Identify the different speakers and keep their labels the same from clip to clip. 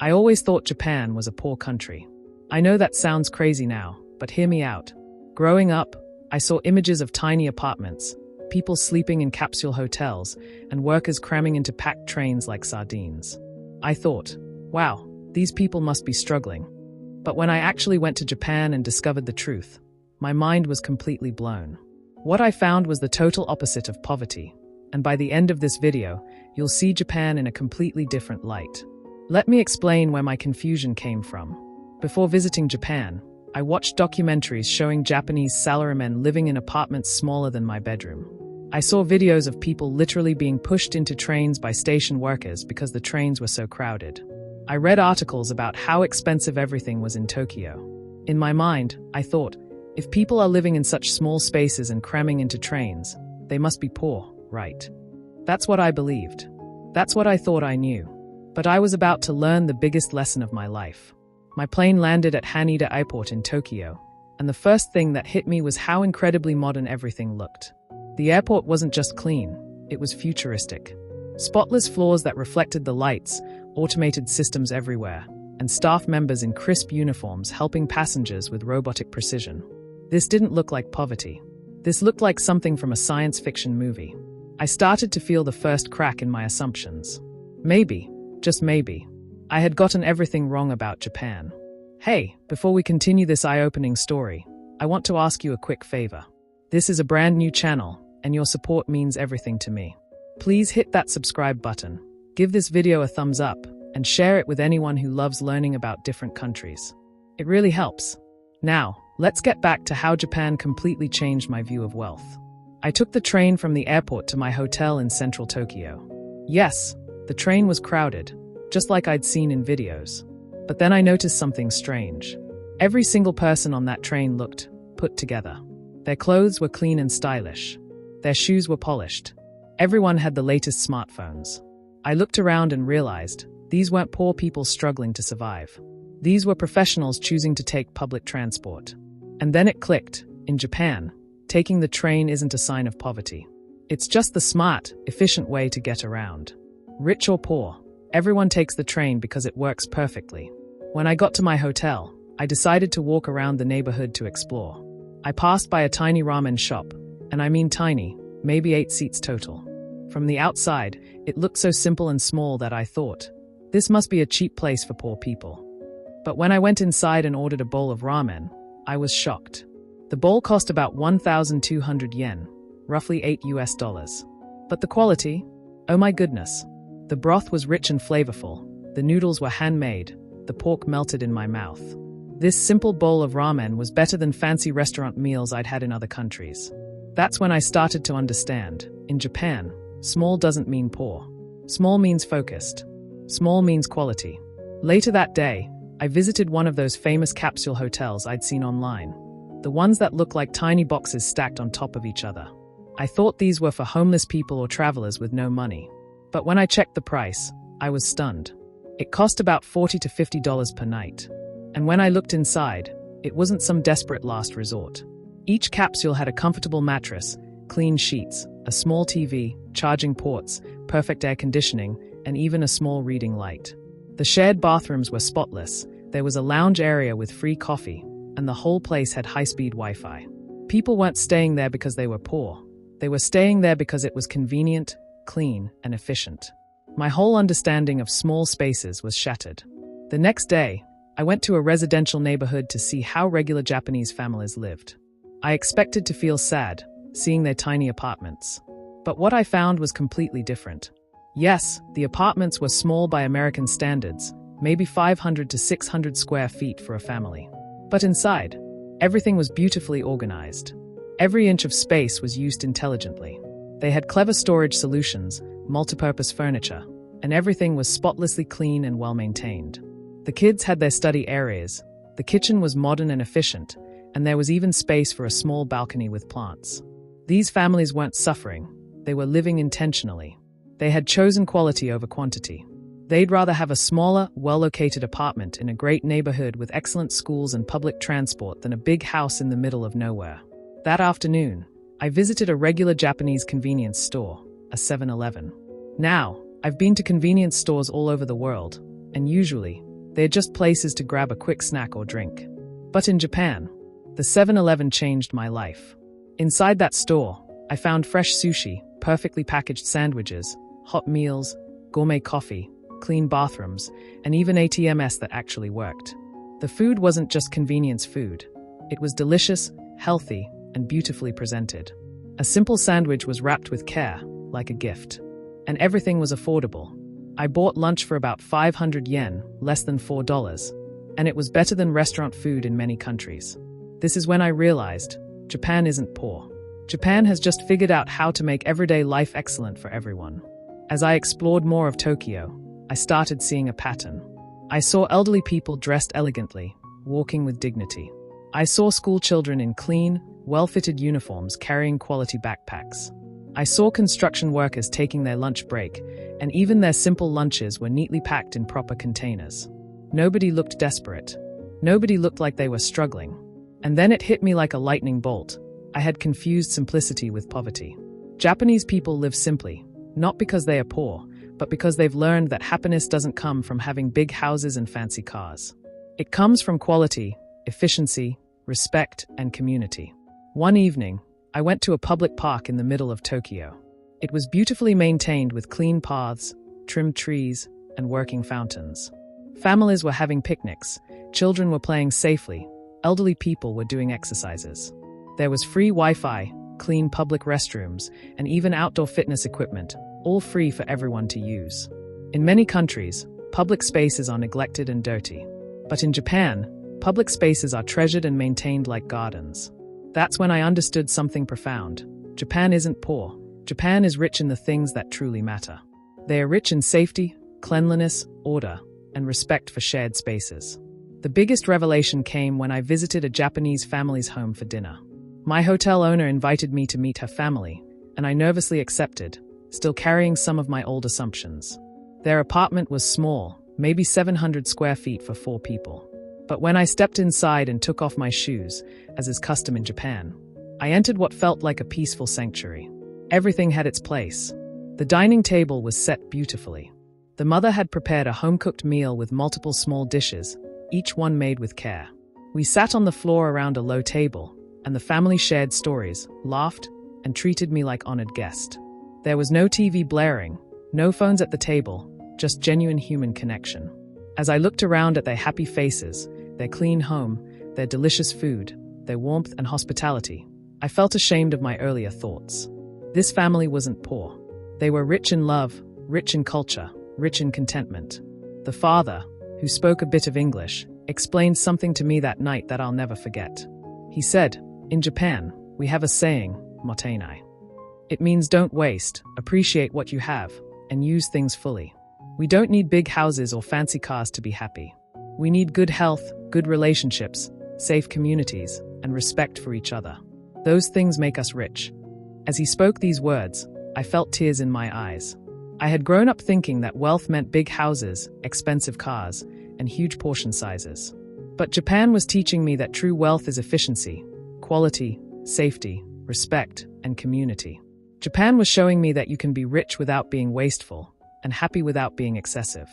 Speaker 1: I always thought Japan was a poor country. I know that sounds crazy now, but hear me out. Growing up, I saw images of tiny apartments, people sleeping in capsule hotels, and workers cramming into packed trains like sardines. I thought, wow, these people must be struggling. But when I actually went to Japan and discovered the truth, my mind was completely blown. What I found was the total opposite of poverty. And by the end of this video, you'll see Japan in a completely different light. Let me explain where my confusion came from. Before visiting Japan, I watched documentaries showing Japanese salarymen living in apartments smaller than my bedroom. I saw videos of people literally being pushed into trains by station workers because the trains were so crowded. I read articles about how expensive everything was in Tokyo. In my mind, I thought, if people are living in such small spaces and cramming into trains, they must be poor, right? That's what I believed. That's what I thought I knew. But I was about to learn the biggest lesson of my life. My plane landed at Haneda Airport in Tokyo, and the first thing that hit me was how incredibly modern everything looked. The airport wasn't just clean, it was futuristic. Spotless floors that reflected the lights, automated systems everywhere, and staff members in crisp uniforms helping passengers with robotic precision. This didn't look like poverty. This looked like something from a science fiction movie. I started to feel the first crack in my assumptions. Maybe, just maybe, I had gotten everything wrong about Japan. Hey, before we continue this eye-opening story, I want to ask you a quick favor. This is a brand new channel, and your support means everything to me. Please hit that subscribe button, give this video a thumbs up, and share it with anyone who loves learning about different countries. It really helps. Now, let's get back to how Japan completely changed my view of wealth. I took the train from the airport to my hotel in central Tokyo. Yes, the train was crowded, just like I'd seen in videos. But then I noticed something strange. Every single person on that train looked put together. Their clothes were clean and stylish. Their shoes were polished. Everyone had the latest smartphones. I looked around and realized these weren't poor people struggling to survive. These were professionals choosing to take public transport. And then it clicked. In Japan, taking the train isn't a sign of poverty. It's just the smart, efficient way to get around. Rich or poor, everyone takes the train because it works perfectly. When I got to my hotel, I decided to walk around the neighborhood to explore. I passed by a tiny ramen shop, and I mean tiny, maybe 8 seats total. From the outside, it looked so simple and small that I thought, this must be a cheap place for poor people. But when I went inside and ordered a bowl of ramen, I was shocked. The bowl cost about 1,200 yen, roughly $8. But the quality? Oh my goodness. The broth was rich and flavorful, the noodles were handmade, the pork melted in my mouth. This simple bowl of ramen was better than fancy restaurant meals I'd had in other countries. That's when I started to understand. In Japan, small doesn't mean poor. Small means focused. Small means quality. Later that day, I visited one of those famous capsule hotels I'd seen online. The ones that look like tiny boxes stacked on top of each other. I thought these were for homeless people or travelers with no money. But when I checked the price, I was stunned. It cost about $40 to $50 per night. And when I looked inside, it wasn't some desperate last resort. Each capsule had a comfortable mattress, clean sheets, a small TV, charging ports, perfect air conditioning, and even a small reading light. The shared bathrooms were spotless, there was a lounge area with free coffee, and the whole place had high-speed Wi-Fi. People weren't staying there because they were poor. They were staying there because it was convenient, clean, and efficient. My whole understanding of small spaces was shattered. The next day, I went to a residential neighborhood to see how regular Japanese families lived. I expected to feel sad, seeing their tiny apartments. But what I found was completely different. Yes, the apartments were small by American standards, maybe 500 to 600 square feet for a family. But inside, everything was beautifully organized. Every inch of space was used intelligently. They had clever storage solutions, multipurpose furniture, and everything was spotlessly clean and well-maintained. The kids had their study areas, the kitchen was modern and efficient, and there was even space for a small balcony with plants. These families weren't suffering, they were living intentionally. They had chosen quality over quantity. They'd rather have a smaller, well-located apartment in a great neighborhood with excellent schools and public transport than a big house in the middle of nowhere. That afternoon, I visited a regular Japanese convenience store, a 7-Eleven. Now, I've been to convenience stores all over the world, and usually, They're just places to grab a quick snack or drink. But in Japan, the 7-Eleven changed my life. Inside that store, I found fresh sushi, perfectly packaged sandwiches, hot meals, gourmet coffee, clean bathrooms, and even ATMs that actually worked. The food wasn't just convenience food. It was delicious, healthy, and beautifully presented. A simple sandwich was wrapped with care, like a gift. And everything was affordable. I bought lunch for about 500 yen, less than $4, and it was better than restaurant food in many countries. This is when I realized Japan isn't poor. Japan has just figured out how to make everyday life excellent for everyone. As I explored more of Tokyo, I started seeing a pattern. I saw elderly people dressed elegantly, walking with dignity. I saw school children in clean, well-fitted uniforms carrying quality backpacks. I saw construction workers taking their lunch break, and even their simple lunches were neatly packed in proper containers. Nobody looked desperate. Nobody looked like they were struggling. And then it hit me like a lightning bolt. I had confused simplicity with poverty. Japanese people live simply, not because they are poor, but because they've learned that happiness doesn't come from having big houses and fancy cars. It comes from quality, efficiency, respect, and community. One evening, I went to a public park in the middle of Tokyo. It was beautifully maintained with clean paths, trimmed trees, and working fountains. Families were having picnics, children were playing safely, elderly people were doing exercises. There was free Wi-Fi, clean public restrooms, and even outdoor fitness equipment, all free for everyone to use. In many countries, public spaces are neglected and dirty. But in Japan, public spaces are treasured and maintained like gardens. That's when I understood something profound. Japan isn't poor. Japan is rich in the things that truly matter. They are rich in safety, cleanliness, order, and respect for shared spaces. The biggest revelation came when I visited a Japanese family's home for dinner. My hotel owner invited me to meet her family, and I nervously accepted, still carrying some of my old assumptions. Their apartment was small, maybe 700 square feet for 4 people. But when I stepped inside and took off my shoes, as is custom in Japan, I entered what felt like a peaceful sanctuary. Everything had its place. The dining table was set beautifully. The mother had prepared a home-cooked meal with multiple small dishes, each one made with care. We sat on the floor around a low table, and the family shared stories, laughed, and treated me like honored guest. There was no TV blaring, no phones at the table, just genuine human connection. As I looked around at their happy faces, their clean home, their delicious food, their warmth and hospitality, I felt ashamed of my earlier thoughts. This family wasn't poor. They were rich in love, rich in culture, rich in contentment. The father, who spoke a bit of English, explained something to me that night that I'll never forget. He said, "In Japan, we have a saying, motenai. It means don't waste, appreciate what you have, and use things fully. We don't need big houses or fancy cars to be happy. We need good health, good relationships, safe communities, and respect for each other. Those things make us rich." As he spoke these words, I felt tears in my eyes. I had grown up thinking that wealth meant big houses, expensive cars, and huge portion sizes. But Japan was teaching me that true wealth is efficiency, quality, safety, respect, and community. Japan was showing me that you can be rich without being wasteful, and happy without being excessive.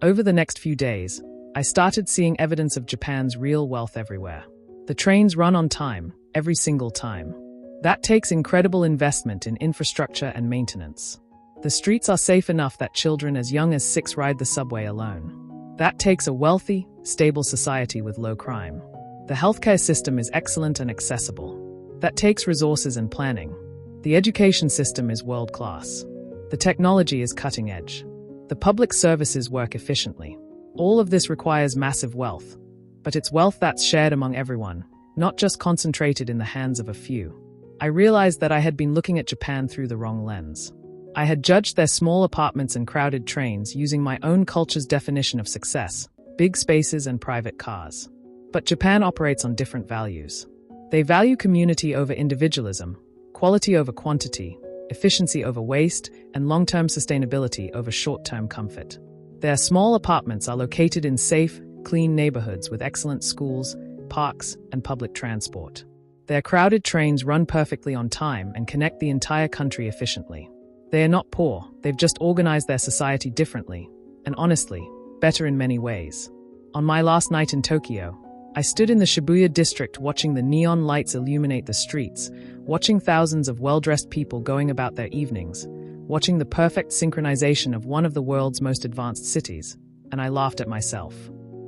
Speaker 1: Over the next few days, I started seeing evidence of Japan's real wealth everywhere. The trains run on time, every single time. That takes incredible investment in infrastructure and maintenance. The streets are safe enough that children as young as 6 ride the subway alone. That takes a wealthy, stable society with low crime. The healthcare system is excellent and accessible. That takes resources and planning. The education system is world-class. The technology is cutting edge. The public services work efficiently. All of this requires massive wealth, but it's wealth that's shared among everyone, not just concentrated in the hands of a few. I realized that I had been looking at Japan through the wrong lens. I had judged their small apartments and crowded trains using my own culture's definition of success, big spaces and private cars. But Japan operates on different values. They value community over individualism, quality over quantity, efficiency over waste, and long-term sustainability over short-term comfort. Their small apartments are located in safe, clean neighborhoods with excellent schools, parks, and public transport. Their crowded trains run perfectly on time and connect the entire country efficiently. They are not poor, they've just organized their society differently, and honestly, better in many ways. On my last night in Tokyo, I stood in the Shibuya district watching the neon lights illuminate the streets, watching thousands of well-dressed people going about their evenings, watching the perfect synchronization of one of the world's most advanced cities, and I laughed at myself.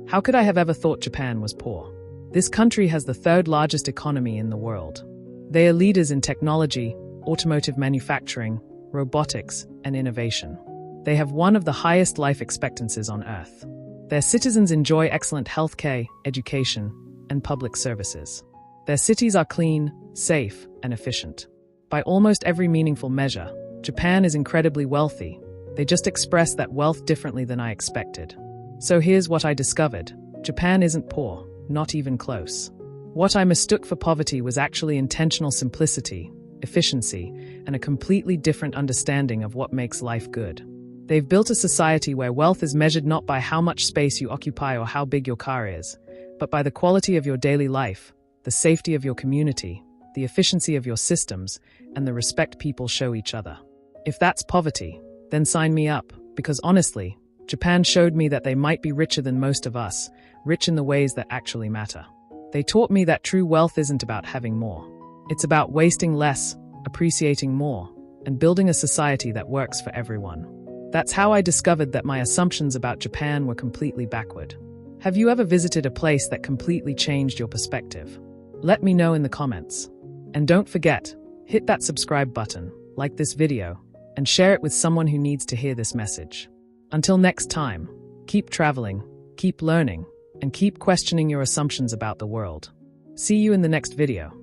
Speaker 1: How could I have ever thought Japan was poor? This country has the third largest economy in the world. They are leaders in technology, automotive manufacturing, robotics, and innovation. They have one of the highest life expectancies on Earth. Their citizens enjoy excellent healthcare, education, and public services. Their cities are clean, safe, and efficient. By almost every meaningful measure, Japan is incredibly wealthy. They just express that wealth differently than I expected. So here's what I discovered. Japan isn't poor, not even close. What I mistook for poverty was actually intentional simplicity, efficiency, and a completely different understanding of what makes life good. They've built a society where wealth is measured not by how much space you occupy or how big your car is, but by the quality of your daily life, the safety of your community, the efficiency of your systems, and the respect people show each other. If that's poverty, then sign me up, because honestly, Japan showed me that they might be richer than most of us, rich in the ways that actually matter. They taught me that true wealth isn't about having more. It's about wasting less, appreciating more, and building a society that works for everyone. That's how I discovered that my assumptions about Japan were completely backward. Have you ever visited a place that completely changed your perspective? Let me know in the comments. And don't forget, hit that subscribe button, like this video, and share it with someone who needs to hear this message. Until next time, keep traveling, keep learning, and keep questioning your assumptions about the world. See you in the next video.